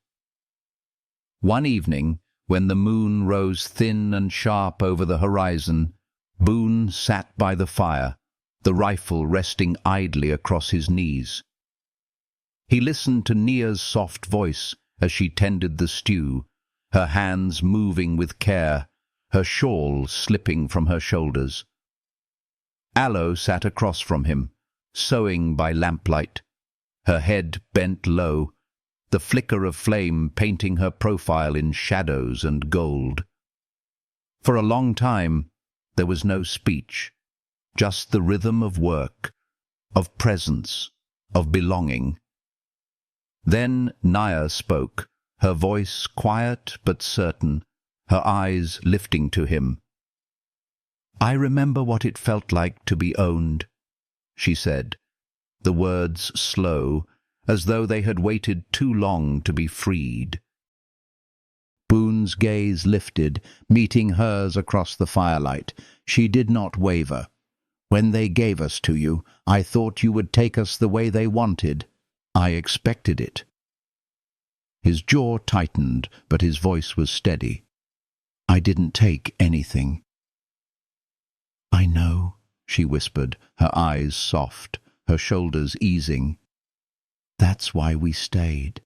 One evening, when the moon rose thin and sharp over the horizon, Boone sat by the fire, the rifle resting idly across his knees. He listened to Nia's soft voice as she tended the stew, her hands moving with care, her shawl slipping from her shoulders. Aloe sat across from him, sewing by lamplight, her head bent low, the flicker of flame painting her profile in shadows and gold. For a long time, there was no speech, just the rhythm of work, of presence, of belonging. Then Nia spoke, her voice quiet but certain, her eyes lifting to him. "I remember what it felt like to be owned," she said, the words slow, as though they had waited too long to be freed. Boone's gaze lifted, meeting hers across the firelight. She did not waver. "When they gave us to you, I thought you would take us the way they wanted. I expected it." His jaw tightened, but his voice was steady. "I didn't take anything." "I know," she whispered, her eyes soft, her shoulders easing. "That's why we stayed."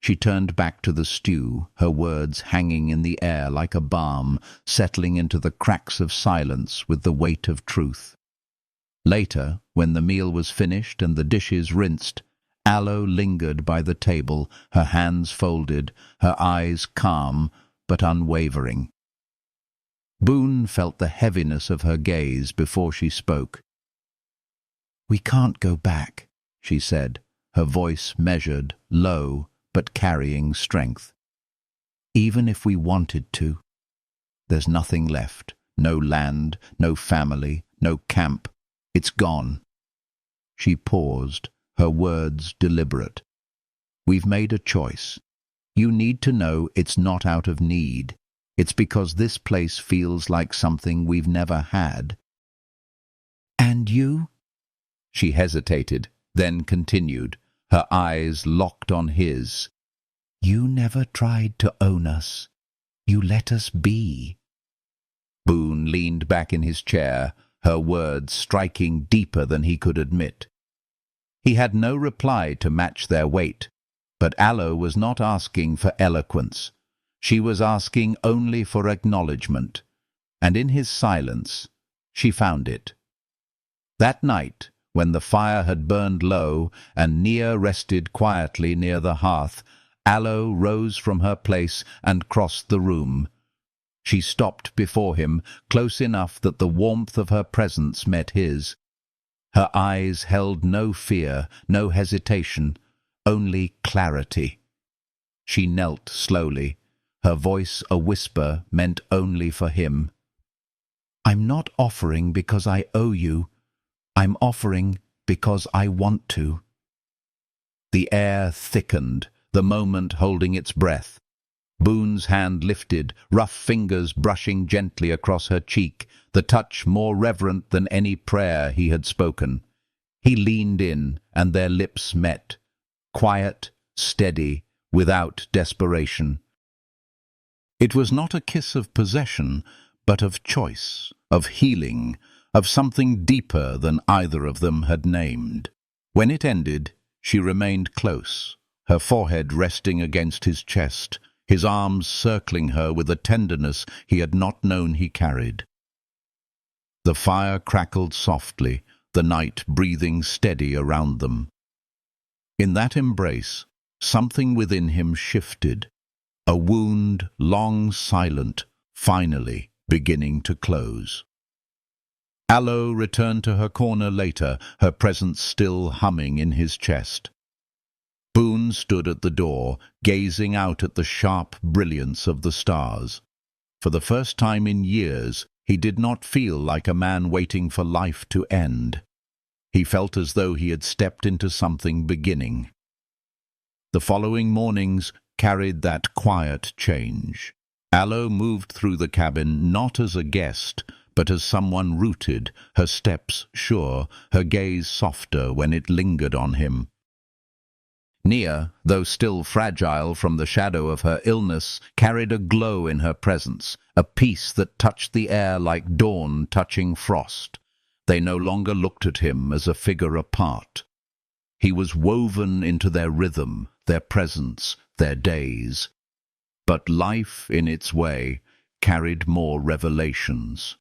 She turned back to the stew, her words hanging in the air like a balm, settling into the cracks of silence with the weight of truth. Later, when the meal was finished and the dishes rinsed, Aloe lingered by the table, her hands folded, her eyes calm but unwavering. Boone felt the heaviness of her gaze before she spoke. "We can't go back," she said, her voice measured, low, but carrying strength. Even if we wanted to, there's nothing left. No land, no family, no camp. It's gone. She paused, her words deliberate. We've made a choice. You need to know it's not out of need. It's because this place feels like something we've never had. And you? She hesitated, then continued, her eyes locked on his. You never tried to own us. You let us be. Boone leaned back in his chair, her words striking deeper than he could admit. He had no reply to match their weight, but Aloe was not asking for eloquence. She was asking only for acknowledgement, and in his silence she found it. That night, when the fire had burned low and Nia rested quietly near the hearth, Aloe rose from her place and crossed the room. She stopped before him, close enough that the warmth of her presence met his. Her eyes held no fear, no hesitation, only clarity. She knelt slowly, her voice a whisper meant only for him. I'm not offering because I owe you. I'm offering because I want to. The air thickened, the moment holding its breath. Boone's hand lifted, rough fingers brushing gently across her cheek, the touch more reverent than any prayer he had spoken. He leaned in, and their lips met, quiet, steady, without desperation. It was not a kiss of possession, but of choice, of healing, of something deeper than either of them had named. When it ended, she remained close, her forehead resting against his chest, his arms circling her with a tenderness he had not known he carried. The fire crackled softly, the night breathing steady around them. In that embrace, something within him shifted, a wound long silent, finally beginning to close. Aloe returned to her corner later, her presence still humming in his chest. Boone stood at the door, gazing out at the sharp brilliance of the stars. For the first time in years, he did not feel like a man waiting for life to end. He felt as though he had stepped into something beginning. The following mornings carried that quiet change. Aloe moved through the cabin not as a guest, but as someone rooted, her steps sure, her gaze softer when it lingered on him. Nia, though still fragile from the shadow of her illness, carried a glow in her presence, a peace that touched the air like dawn touching frost. They no longer looked at him as a figure apart. He was woven into their rhythm, their presence, their days. But life, in its way, carried more revelations.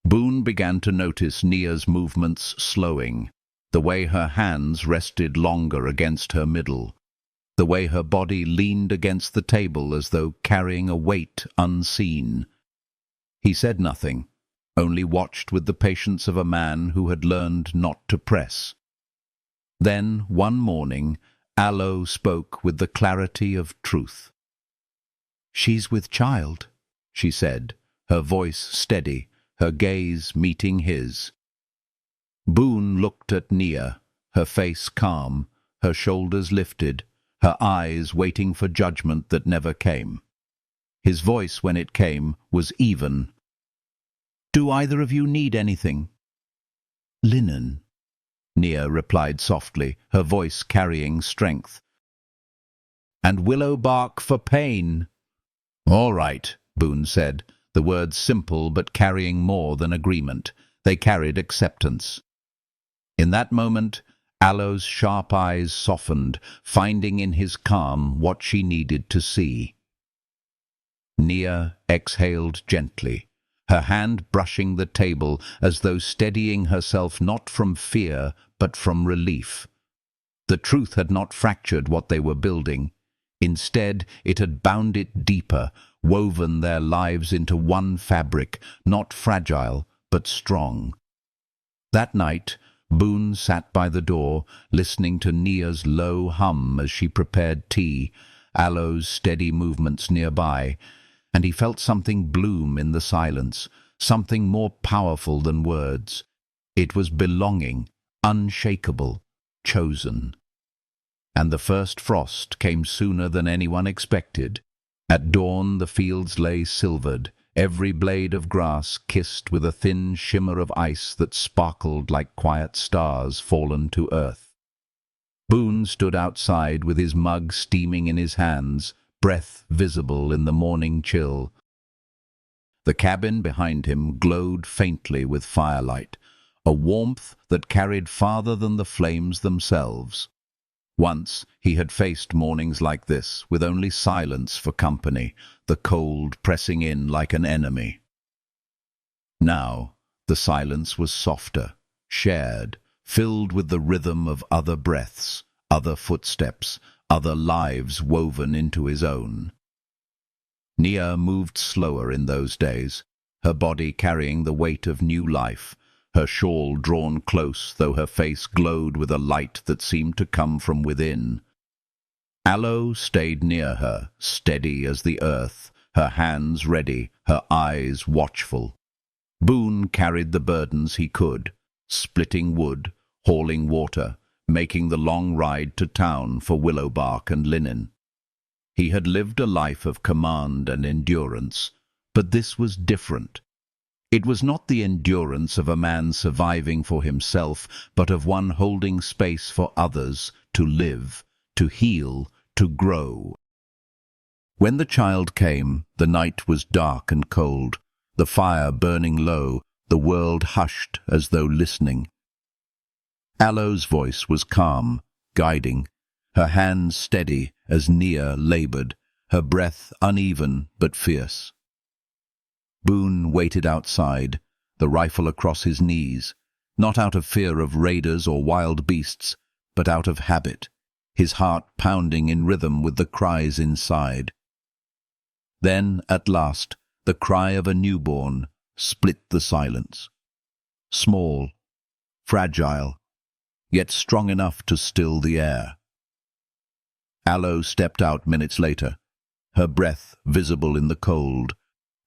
Boone began to notice Nia's movements slowing, the way her hands rested longer against her middle, the way her body leaned against the table as though carrying a weight unseen. He said nothing, only watched with the patience of a man who had learned not to press. Then, one morning, Aloe spoke with the clarity of truth. "She's with child," she said, her voice steady, her gaze meeting his. Boone looked at Nia, her face calm, her shoulders lifted, her eyes waiting for judgment that never came. His voice, when it came, was even. "Do either of you need anything?" "Linen," Nia replied softly, her voice carrying strength. "And willow bark for pain." "All right," Boone said, the words simple but carrying more than agreement. They carried acceptance. In that moment, Aloe's sharp eyes softened, finding in his calm what she needed to see. Nia exhaled gently, her hand brushing the table as though steadying herself not from fear but from relief. The truth had not fractured what they were building. Instead, it had bound it deeper, woven their lives into one fabric, not fragile but strong. That night, Boone sat by the door, listening to Nia's low hum as she prepared tea, Aloe's steady movements nearby, and he felt something bloom in the silence, something more powerful than words. It was belonging, unshakable, chosen. And the first frost came sooner than anyone expected. At dawn the fields lay silvered, every blade of grass kissed with a thin shimmer of ice that sparkled like quiet stars fallen to earth. Boone stood outside with his mug steaming in his hands, breath visible in the morning chill. The cabin behind him glowed faintly with firelight, a warmth that carried farther than the flames themselves. Once he had faced mornings like this, with only silence for company, the cold pressing in like an enemy. Now the silence was softer, shared, filled with the rhythm of other breaths, other footsteps, other lives woven into his own. Nia moved slower in those days, her body carrying the weight of new life, her shawl drawn close, though her face glowed with a light that seemed to come from within. Aloe stayed near her, steady as the earth, her hands ready, her eyes watchful. Boone carried the burdens he could, splitting wood, hauling water, making the long ride to town for willow bark and linen. He had lived a life of command and endurance, but this was different. It was not the endurance of a man surviving for himself, but of one holding space for others, to live, to heal, to grow. When the child came, the night was dark and cold, the fire burning low, the world hushed as though listening. Aloe's voice was calm, guiding, her hands steady as Nia labored, her breath uneven but fierce. Boone waited outside, the rifle across his knees, not out of fear of raiders or wild beasts, but out of habit, his heart pounding in rhythm with the cries inside. Then, at last, the cry of a newborn split the silence. Small, fragile, yet strong enough to still the air. Aloe stepped out minutes later, her breath visible in the cold,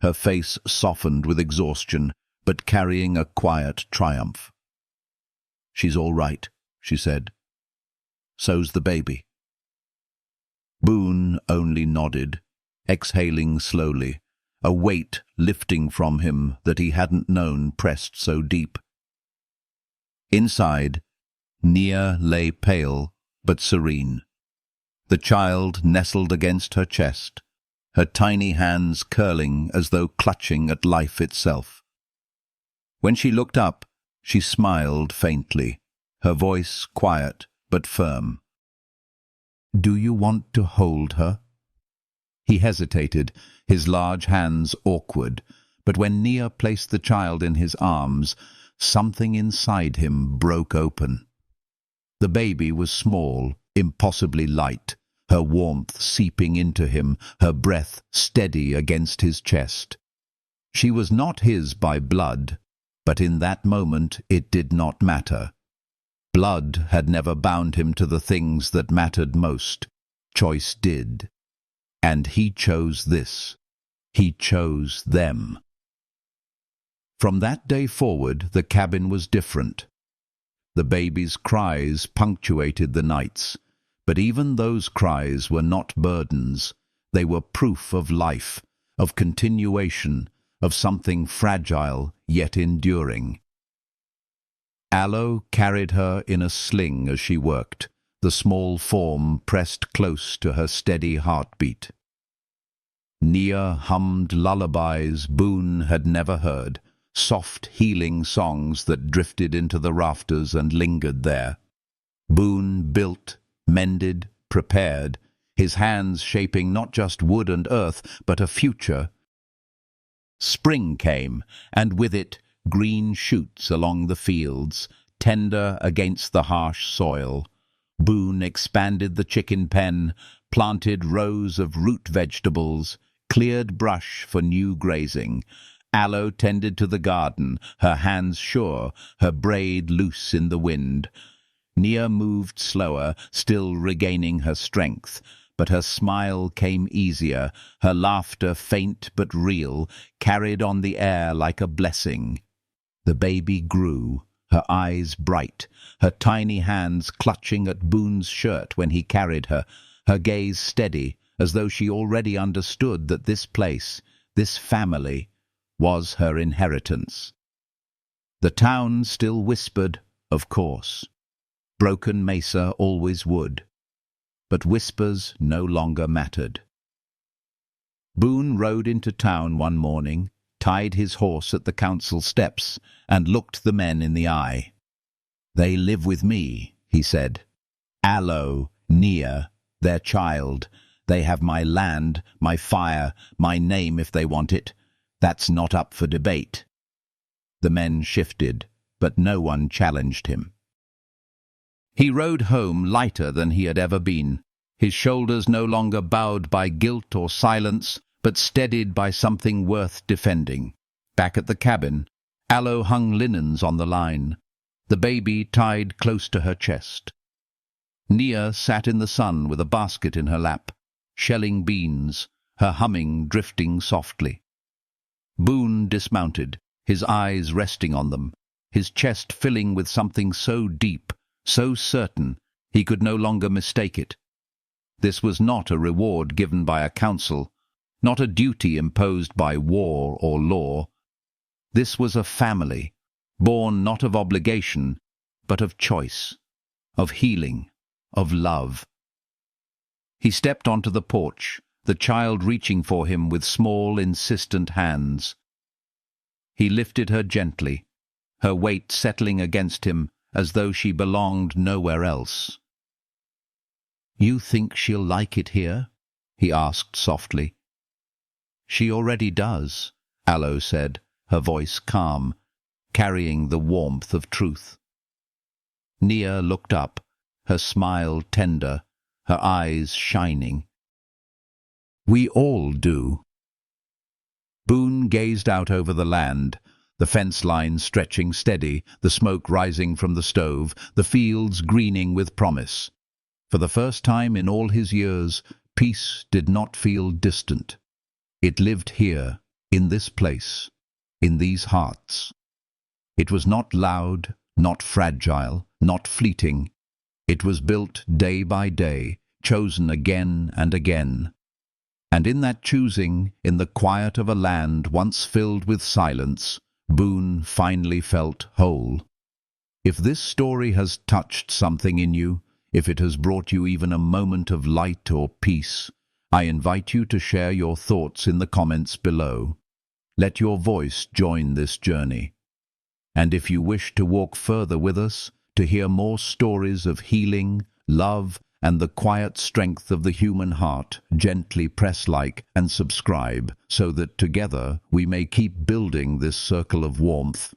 her face softened with exhaustion, but carrying a quiet triumph. "She's all right," she said. "So's the baby." Boone only nodded, exhaling slowly, a weight lifting from him that he hadn't known pressed so deep. Inside, Nia lay pale but serene. The child nestled against her chest, her tiny hands curling as though clutching at life itself. When she looked up, she smiled faintly, her voice quiet but firm. "Do you want to hold her?" He hesitated, his large hands awkward, but when Nia placed the child in his arms, something inside him broke open. The baby was small, impossibly light, her warmth seeping into him, her breath steady against his chest. She was not his by blood, but in that moment it did not matter. Blood had never bound him to the things that mattered most. Choice did. And he chose this. He chose them. From that day forward, the cabin was different. The baby's cries punctuated the nights, but even those cries were not burdens. They were proof of life, of continuation, of something fragile yet enduring. Aloe carried her in a sling as she worked, the small form pressed close to her steady heartbeat. Nia hummed lullabies Boone had never heard, soft healing songs that drifted into the rafters and lingered there. Boone built, mended, prepared, his hands shaping not just wood and earth, but a future. Spring came, and with it green shoots along the fields, tender against the harsh soil. Boone expanded the chicken pen, planted rows of root vegetables, cleared brush for new grazing, Aloe tended to the garden, her hands sure, her braid loose in the wind. Nia moved slower, still regaining her strength, but her smile came easier, her laughter faint but real, carried on the air like a blessing. The baby grew, her eyes bright, her tiny hands clutching at Boone's shirt when he carried her, her gaze steady, as though she already understood that this place, this family, was her inheritance. The town still whispered, of course. Broken Mesa always would. But whispers no longer mattered. Boone rode into town one morning, tied his horse at the council steps, and looked the men in the eye. "They live with me," he said. "Aloe, Nia, their child. They have my land, my fire, my name if they want it. That's not up for debate." The men shifted, but no one challenged him. He rode home lighter than he had ever been, his shoulders no longer bowed by guilt or silence, but steadied by something worth defending. Back at the cabin, Aloe hung linens on the line, the baby tied close to her chest. Nia sat in the sun with a basket in her lap, shelling beans, her humming drifting softly. Boone dismounted, his eyes resting on them, his chest filling with something so deep, so certain, he could no longer mistake it. This was not a reward given by a council, not a duty imposed by war or law. This was a family, born not of obligation, but of choice, of healing, of love. He stepped onto the porch, the child reaching for him with small, insistent hands. He lifted her gently, her weight settling against him as though she belonged nowhere else. "You think she'll like it here?" he asked softly. "She already does," Aloe said, her voice calm, carrying the warmth of truth. Nia looked up, her smile tender, her eyes shining. "We all do." Boone gazed out over the land, the fence line stretching steady, the smoke rising from the stove, the fields greening with promise. For the first time in all his years, peace did not feel distant. It lived here, in this place, in these hearts. It was not loud, not fragile, not fleeting. It was built day by day, chosen again and again. And in that choosing, in the quiet of a land once filled with silence, Boone finally felt whole. If this story has touched something in you, if it has brought you even a moment of light or peace, I invite you to share your thoughts in the comments below. Let your voice join this journey. And if you wish to walk further with us, to hear more stories of healing, love, and the quiet strength of the human heart, gently press like and subscribe so that together we may keep building this circle of warmth,